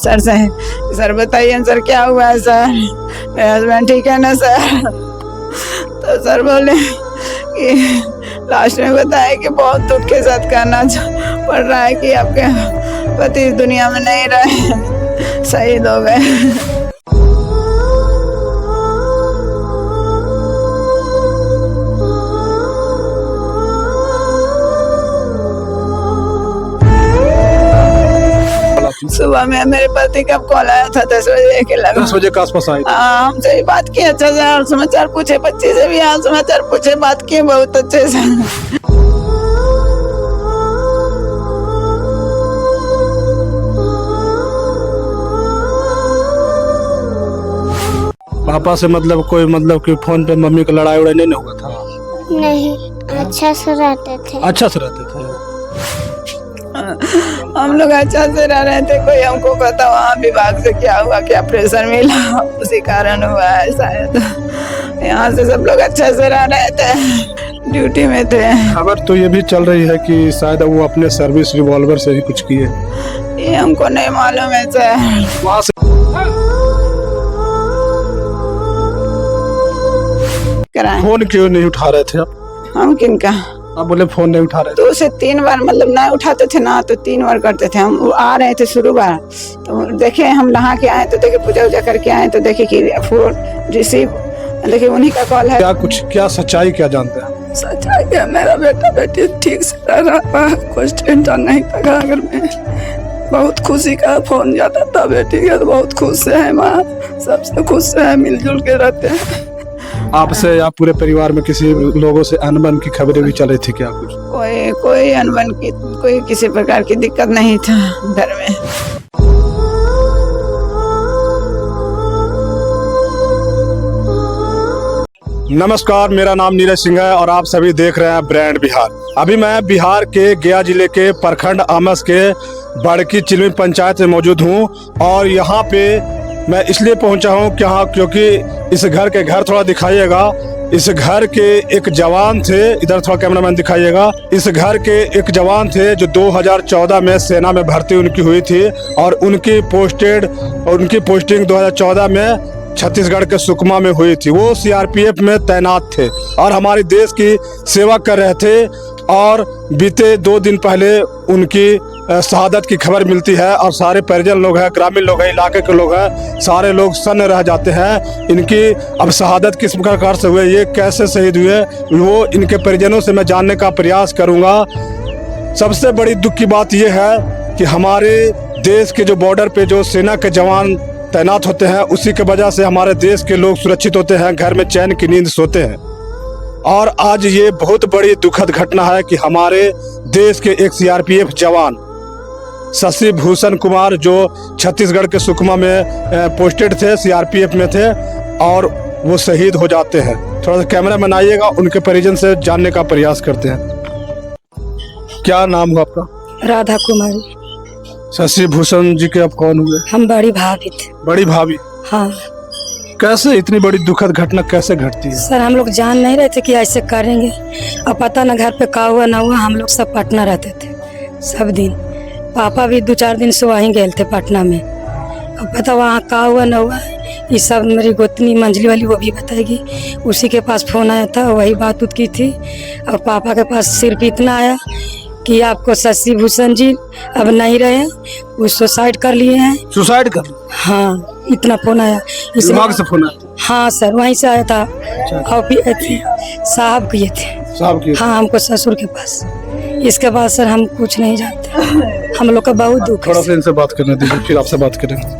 Sir से, sir बताइए sir क्या हुआ है सर, मेरे हस्बैंड ठीक है ना सर। तो सर बोले कि लास्ट में बताया कि बहुत दुख के साथ कहना पड़ रहा है कि आपके पति इस दुनिया में नहीं रहे, शहीद हो गए। सुबह में मेरे पति का कॉल आया था 10 बजे के लगभग। 10 बजे के आसपास आई। हमसे भी बात की अच्छा से, हाल समाचार पूछे, बच्चे से भी हाल समाचार पूछे, बात किए बहुत अच्छे से। पापा से मतलब कोई मतलब कि फोन पे मम्मी को लड़ाई उड़ाई नहीं हुआ था? नहीं, अच्छा से रहते थे। अच्छा से रहते थे। हम लोग अच्छा से रह रहे थे, कोई हमको कहता वहाँ विभाग से क्या हुआ, क्या प्रेशर मिला, उसी कारण हुआ है शायद। यहाँ से सब लोग अच्छे से रह रहे थे, ड्यूटी में थे। खबर तो ये भी चल रही है कि शायद वो अपने सर्विस रिवॉल्वर से ही कुछ किए। ये हमको नहीं मालूम है सर। वहाँ से फोन क्यों नहीं उठा रहे थे आप? हम किनका? आप बोले फोन नहीं उठा रहे थे। 2 से 3 बार मतलब नहीं उठाते थे ना, तो 3 बार करते थे। हम आ रहे थे शुरू बार, तो देखे हम नहा के आए तो देखे पूजा वूजा करके आए तो देखे कि फोन रिसीव, देखिए उन्हीं का कॉल है। क्या सच्चाई क्या जानते हैं? सच्चाई क्या, मेरा बेटा बेटी ठीक से रह रहा, कुछ टेंशन नहीं था घर में, बहुत खुशी का फोन जाता था बेटी का, तो बहुत खुश है माँ, सबसे खुश है, मिलजुल के रहते हैं। आपसे या पूरे परिवार में किसी लोगों से अनबन की खबरें भी चल रही थी क्या कुछ? कोई अनबन की, कोई किसी प्रकार की दिक्कत नहीं था घर में। नमस्कार, मेरा नाम नीरज सिंह है और आप सभी देख रहे हैं ब्रांड बिहार। अभी मैं बिहार के गया जिले के प्रखंड आमस के बड़की चिलमी पंचायत में मौजूद हूं और यहाँ पे मैं इसलिए पहुंचा हूं क्योंकि इस घर थोड़ा दिखाइएगा। इस घर के एक जवान थे, इधर थोड़ा कैमरामैन दिखाइएगा। इस घर के एक जवान थे जो 2014 में सेना में भर्ती उनकी हुई थी और उनकी पोस्टिंग 2014 में छत्तीसगढ़ के सुकमा में हुई थी। वो सीआरपीएफ में तैनात थे और हमारे देश की सेवा कर रहे थे और बीते 2 दिन पहले उनकी शहादत की खबर मिलती है और सारे परिजन लोग हैं, ग्रामीण लोग हैं, इलाके के लोग हैं, सारे लोग सन्न रह जाते हैं। इनकी अब शहादत किस प्रकार से हुए, ये कैसे शहीद हुए, वो इनके परिजनों से मैं जानने का प्रयास करूंगा। सबसे बड़ी दुख की बात यह है कि हमारे देश के जो बॉर्डर पे जो सेना के जवान तैनात होते हैं, उसी के वजह से हमारे देश के लोग सुरक्षित होते हैं, घर में चैन की नींद सोते हैं। और आज ये बहुत बड़ी दुखद घटना है कि हमारे देश के एक सीआरपीएफ जवान शशि भूषण कुमार जो छत्तीसगढ़ के सुकमा में पोस्टेड थे, सीआरपीएफ में थे और वो शहीद हो जाते हैं। थोड़ा सा कैमरा में आइएगा, उनके परिजन से जानने का प्रयास करते हैं। क्या नाम हुआ आपका? राधा कुमारी। शशि भूषण जी के आप कौन हुए? हम बड़ी भाभी थे। बड़ी भाभी? हाँ। कैसे इतनी बड़ी दुखद घटना कैसे घटती है? सर हम लोग जान नहीं रहे थे कि ऐसे करेंगे, अब पता ना घर पे का हुआ ना हुआ, हम लोग सब पटना रहते थे सब दिन। पापा भी 2-4 दिन से वहीं गए थे पटना में, अब पता वहाँ का हुआ ना हुआ, ये सब मेरी गोतनी मंजली वाली वो भी बताएगी। उसी के पास फोन आया था, वही बात उत की थी और पापा के पास सिर्फ इतना आया कि आपको शशि भूषण जी अब नहीं रहे, वो सुसाइड कर लिए हैं। सुसाइड कर? हाँ, इतना फोन आया। दिमाग से फोन आया? हाँ सर, वहीं से आया था। और साहब किए थे। साहब किए? हाँ, हमको ससुर के पास। इसके बाद सर हम कुछ नहीं जानते, हम लोग का बहुत दुख है। थोड़ा सा इनसे बात करने दीजिए, फिर आपसे बात करेंगे।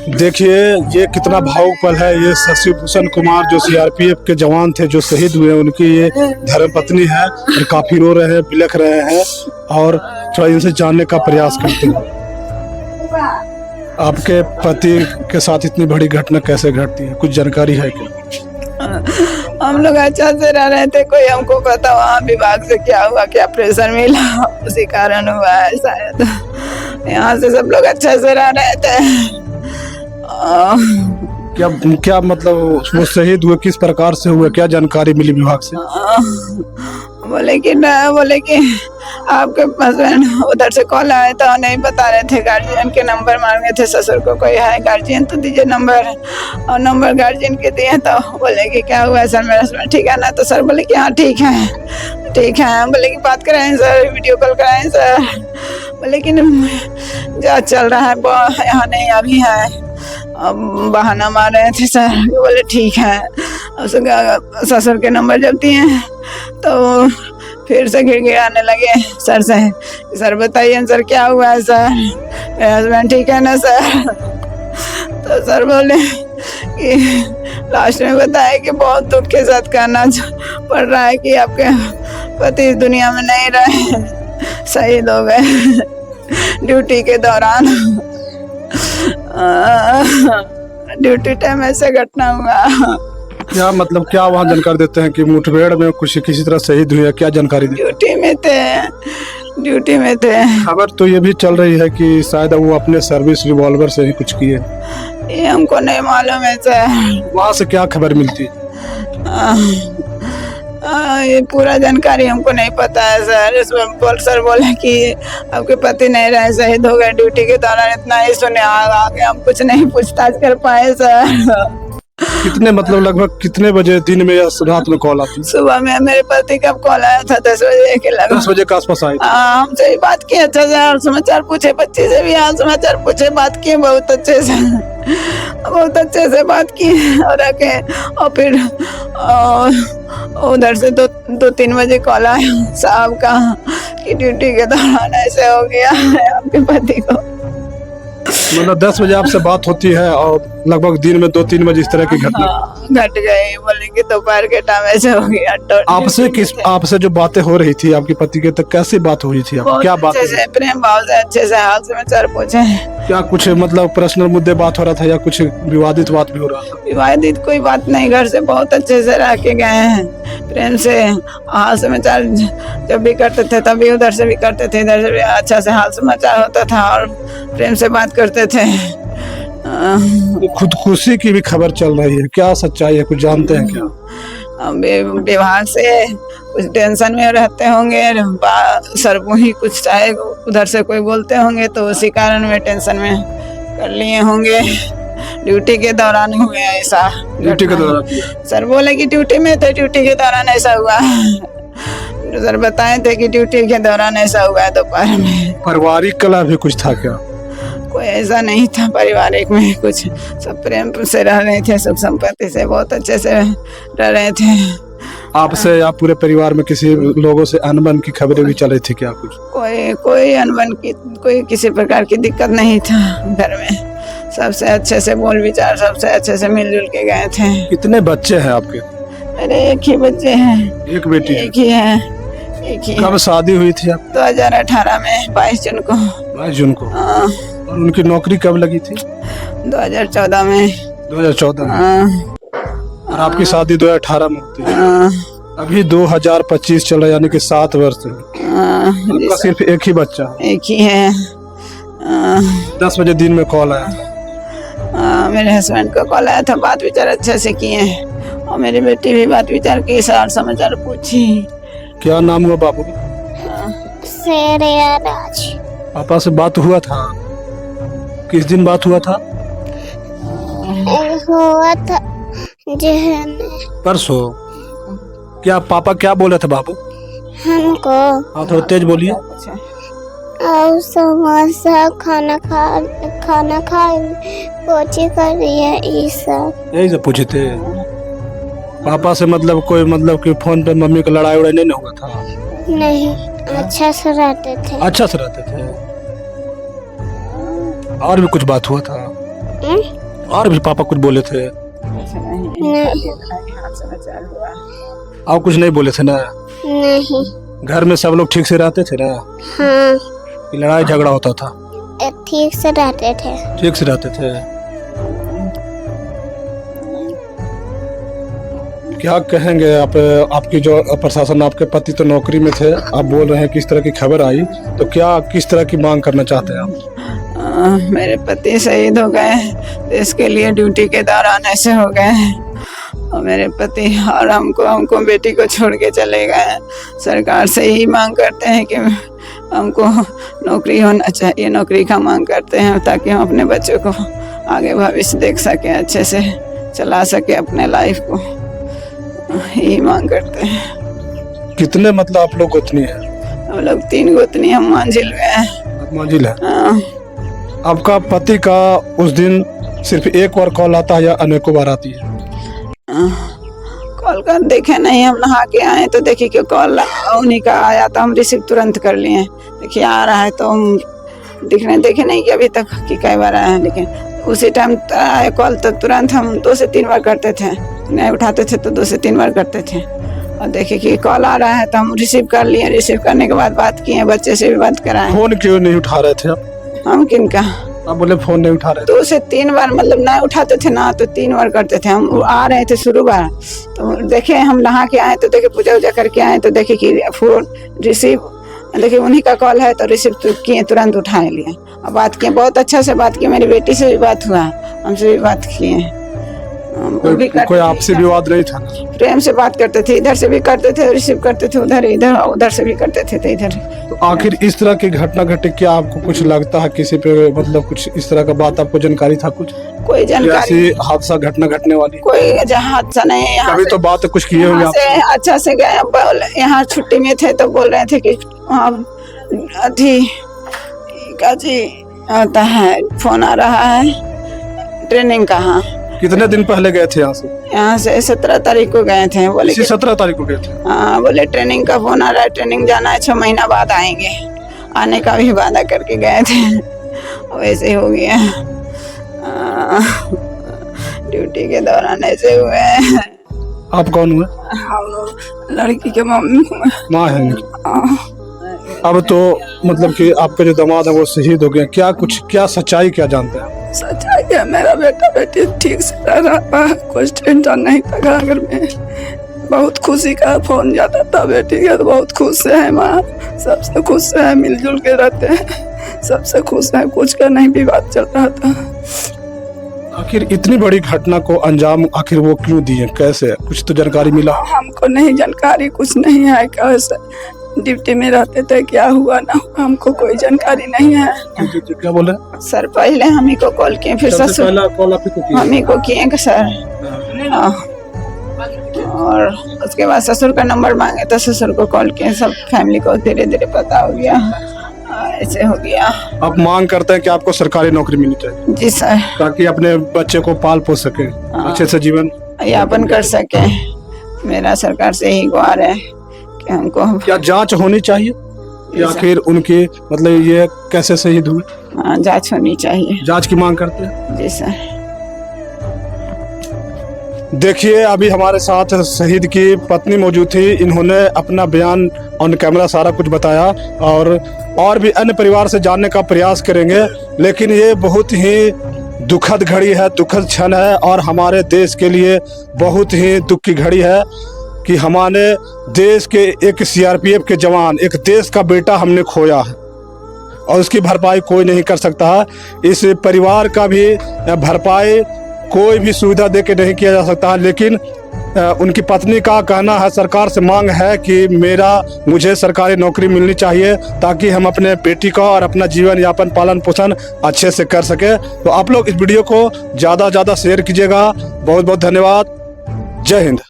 देखिए ये कितना भावुक पल है। ये शशि भूषण कुमार जो सीआरपीएफ के जवान थे जो शहीद हुए, उनकी ये धर्मपत्नी है और काफी रो रहे हैं, बिलख रहे हैं और थोड़ा इनसे जानने का प्रयास करते हैं। आपके पति के साथ इतनी बड़ी घटना कैसे घटती है, कुछ जानकारी है क्या? हम लोग अच्छा से रह रहे थे, कोई हमको कहता वहाँ विभाग से क्या हुआ, क्या प्रेशर मिला, उसी कारण हुआ है शायद। यहाँ से सब लोग अच्छे से रह रहे थे। क्या क्या मतलब वो शहीद हुए किस प्रकार से हुए, क्या जानकारी मिली विभाग से? बोले कि आपके हस्बैंड उधर से कॉल आया था, नहीं बता रहे थे, गार्जियन के नंबर मांगे थे, ससुर को कोई है गार्जियन तो दीजिए नंबर, और नंबर गार्जियन के दिए तो बोले कि क्या हुआ सर मेरा हस्बैंड ठीक है ना, तो सर बोले कि हाँ ठीक है ठीक है, बोले कि बात कराएं सर, वीडियो कॉल कराएं सर, बोले कि जांच चल रहा है यहाँ नहीं अभी है, अब बहाना मार रहे थे सर, बोले ठीक है। ससुर के नंबर जब दिए तो फिर से गिड़गिड़ाने लगे सर से, सर बताइए सर क्या हुआ है सर, मेरे हस्बैंड ठीक है ना सर, तो सर बोले कि लास्ट में बताया कि बहुत दुख के साथ कहना पड़ रहा है कि आपके पति इस दुनिया में नहीं रहे, शहीद हो गए ड्यूटी के दौरान, ड्यूटी टाइम ऐसे घटना हुआ। क्या मतलब क्या वहाँ जानकारी देते हैं कि मुठभेड़ में कुछ किसी तरह शहीद हुई है, क्या जानकारी देते हैं? ड्यूटी में थे। खबर तो ये भी चल रही है कि शायद वो अपने सर्विस रिवॉल्वर से ही कुछ किए, ये हमको नहीं मालूम है सर। वहाँ से क्या खबर मिलती? ये पूरा जानकारी हमको नहीं पता है सर। इसमें सर बोले कि आपके पति नहीं रहे, शहीद हो गए ड्यूटी के दौरान, इतना ही सुने, आगे हम कुछ नहीं पूछताछ कर पाए सर। कितने मतलब लगभग कितने बजे दिन में या रात में कॉल आती? सुबह में मेरे पति का कॉल आया था 10 बजे के लगभग। 10 बजे के आसपास आई? हमसे भी बात की, अच्छा से हाल समाचार पूछे, बच्चे से भी हाल समाचार पूछे, बात किए बहुत अच्छे से बात की, और आके और फिर उधर से 2-3 बजे कॉल आया साहब का कि ड्यूटी के दौरान ऐसे हो गया है आपके पति को। मतलब 10 बजे आपसे बात होती है और लगभग दिन में 2-3 बजे इस तरह की घटना घट गई, बोले कि दोपहर के टाइम ऐसे हो गया। आपसे जो बातें हो रही थी आपके पति के, तो कैसी बात हुई थी? आप क्या बात? प्रेम भाव से अच्छे से हाल समाचार पूछे। क्या कुछ मतलब पर्सनल मुद्दे बात हो रहा था या कुछ विवादित बात भी हो रहा था? विवादित कोई बात नहीं, घर से बहुत अच्छे से रह के गए हैं, प्रेम से हाल समाचार जब भी करते थे तभी उधर से भी करते थे, इधर से भी अच्छा से हाल समाचार होता था और प्रेम से बात करते थे। खुदकुशी की भी खबर चल रही है, क्या सच्चाई है, कुछ जानते हैं क्या? विभाग से कुछ टेंशन में रहते होंगे, सर ही कुछ चाहे उधर से कोई बोलते होंगे तो उसी कारण में टेंशन में कर लिए होंगे। ड्यूटी के दौरान हुआ ऐसा। ड्यूटी के दौरान सर बोले कि ड्यूटी में थे, ड्यूटी के दौरान ऐसा हुआ। सर बताए थे कि ड्यूटी के दौरान ऐसा हुआ है दोपहर में। पारिवारिक कलह भी कुछ था क्या? कोई ऐसा नहीं था पारिवारिक में कुछ, सब प्रेम से रह रहे थे, सुख संपत्ति से बहुत अच्छे से रह रहे थे। आपसे या पूरे परिवार में किसी लोगों से अनबन की खबरें भी चल रही थी क्या? कुछ कोई अनबन की, कोई किसी प्रकार की दिक्कत नहीं था घर में, सबसे अच्छे से बोल विचार, सबसे अच्छे से मिलजुल के गए थे। कितने बच्चे हैं आपके? मेरे एक ही बच्चे हैं। एक बेटी? एक ही है, एक ही। कब शादी हुई थी आप? 2018 में 22 जून को। 22 जून को। और उनकी नौकरी कब लगी थी? 2014 में। 2014 में। और आपकी शादी 2018 में होती है। अभी 2025 चल रहा है, यानी कि 7 वर्ष है। आपका सिर्फ एक ही बच्चा? एक ही है। 10 बजे दिन में कॉल आया था? मेरे हस्बैंड को कॉल आया था, बात विचार अच्छे से किए, और मेरी बेटी भी बात विचार की, सार समाचार पूछी। क्या नाम हुआ बाबू? शेरिया राज। पापा से बात हुआ था? किस दिन बात हुआ था? हुआ था परसों। क्या पापा क्या बोले थे बाबू हमको? हाँ थोड़ा तेज बोलिए। और समोसा खाना खा पोची कर रही है, ये सब यही सब पूछे थे पापा से? मतलब कोई मतलब कि फोन पे मम्मी का लड़ाई उड़ाई नहीं हुआ था? नहीं, अच्छा से रहते थे। अच्छा से रहते थे। और भी कुछ बात हुआ था? और भी पापा कुछ बोले थे? नहीं। और कुछ नहीं बोले थे ना? नहीं। घर में सब लोग ठीक से रहते थे ना? हाँ। लड़ाई झगड़ा होता था? ठीक से रहते थे। ठीक से रहते थे। क्या कहेंगे आप? आपकी जो प्रशासन, आपके पति तो नौकरी में थे, आप बोल रहे हैं किस तरह की खबर आई, तो क्या किस तरह की मांग करना चाहते हैं आप? मेरे पति शहीद हो गए, देश के लिए ड्यूटी के दौरान ऐसे हो गए। और मेरे पति और हमको बेटी को छोड़ के चले गए। सरकार से यही मांग करते हैं कि हमको नौकरी होना चाहिए, नौकरी का मांग करते हैं ताकि हम अपने बच्चों को आगे भविष्य देख सकें, अच्छे से चला सके अपने लाइफ को, यही मांग करते हैं। कितने मतलब आप लोग गोतनी है? हम लोग 3 गोतनी, हम मंजिल में हैं। आप मंजिल है। हाँ। आपका पति का उस दिन सिर्फ एक बार कॉल आता है या अनेकों बार आती है? कॉल कर देखे नहीं, हम नहा के आए तो देखिए कि कॉल उन्हीं का आया तो हम रिसीव तुरंत कर लिए। देखिए आ रहा है तो हम देखे नहीं कि अभी तक कि कई बार आया है, लेकिन उसी टाइम आया कॉल तो तुरंत हम 2 से 3 बार करते थे, नहीं उठाते थे तो 2 से 3 बार करते थे। और देखिए कि कॉल आ रहा है तो हम रिसीव कर लिए, रिसीव करने के बाद बात किए, बच्चे से भी बात कराए। फोन क्यों नहीं उठा रहे थे आप? हम किनका? आप बोले फोन नहीं उठा रहे थे। 2 से 3 बार मतलब नहीं उठाते थे ना, तो 3 बार करते थे। हम आ रहे थे शुरू बार तो देखे, हम नहा के आए तो देखे, पूजा वूजा करके आए तो देखे कि फोन रिसीव, देखिए उन्हीं का कॉल है तो रिसीव किए, तुरंत उठा लिए और बात किए। बहुत अच्छा से बात किए, मेरी बेटी से भी बात हुआ, हमसे भी बात किए। कोई आपसे विवाद नहीं था? प्रेम से बात करते थे, इधर से भी करते थे, रिसीव करते थे, उधर से भी करते थे तो इधर। तो आखिर इस तरह की घटना घटे, क्या आपको कुछ लगता है किसी पे मतलब कुछ इस तरह का बात आपको जानकारी था? कुछ कोई जानकारी, ऐसी हादसा घटना घटने वाली कोई हादसा नहीं है। कभी तो बात कुछ किए होंगे से अच्छा से गए, यहाँ छुट्टी में थे तो बोल रहे थे कि जी आता है, फोन आ रहा है ट्रेनिंग का। हाँ। कितने दिन पहले गए थे यहाँ से? यहाँ से 17 तारीख को गए थे। बोले 17 तारीख को गए थे? हाँ, बोले ट्रेनिंग का फोन आ रहा है, ट्रेनिंग जाना है, 6 महीना बाद आएंगे। आने का भी वादा करके गए थे, वैसे हो गया। ड्यूटी के दौरान ऐसे हुए। आप कौन हुए? लड़की के मम्मी हुए। माँ है। अब तो मतलब कि आपके जो दामाद है वो शहीद हो गए, क्या सच्चाई क्या जानते हैं? सच्चाई है, मेरा बेटा बेटी ठीक से रह रहा है, कुछ टेंशन नहीं था घर में। बहुत खुशी का फोन जाता था बेटी का, तो बहुत खुश है माँ, सबसे खुश है, मिलजुल के रहते हैं, सबसे खुश है, कुछ का नहीं विवाद चल रहा था। आखिर इतनी बड़ी घटना को अंजाम आखिर वो क्यों दिए, कैसे? कुछ तो जानकारी मिला? हमको नहीं जानकारी, कुछ नहीं है, कैसे ड्यूटी में रहते थे, क्या हुआ ना हुआ हमको कोई जानकारी नहीं है। क्या बोले सर? पहले हम ही को कॉल किए, फिर ससुर हम ही को किए सर, और उसके बाद ससुर का नंबर मांगे तो ससुर को कॉल किए। सब फैमिली को धीरे धीरे पता हो गया, ऐसे हो गया। आप मांग करते हैं कि आपको सरकारी नौकरी मिलनी चाहिए? जी सर, ताकि अपने बच्चे को पाल पोस सके, अच्छे से जीवन यापन कर सके। मेरा सरकार से ही गुहार है कि हमको क्या जांच होनी चाहिए कि आखिर उनकी मतलब ये कैसे शहीद हुए? हाँ, जांच होनी चाहिए। जांच की मांग करते हैं? जी सर। देखिए, अभी हमारे साथ शहीद की पत्नी मौजूद थी। इन्होंने अपना बयान ऑन कैमरा सारा कुछ बताया और भी अन्य परिवार से जानने का प्रयास करेंगे। लेकिन ये बहुत ही दुखद घड़ी है, दुखद क्षण है और हमारे देश के लिए बहुत ही दुख की घड़ी है कि हमारे देश के एक सीआरपीएफ के जवान, एक देश का बेटा हमने खोया है और उसकी भरपाई कोई नहीं कर सकता है। इस परिवार का भी भरपाई कोई भी सुविधा दे के नहीं किया जा सकता है। लेकिन उनकी पत्नी का कहना है, सरकार से मांग है कि मुझे सरकारी नौकरी मिलनी चाहिए ताकि हम अपने बेटी का और अपना जीवन यापन पालन पोषण अच्छे से कर सके। तो आप लोग इस वीडियो को ज़्यादा से ज़्यादा शेयर कीजिएगा। बहुत बहुत धन्यवाद। जय हिंद।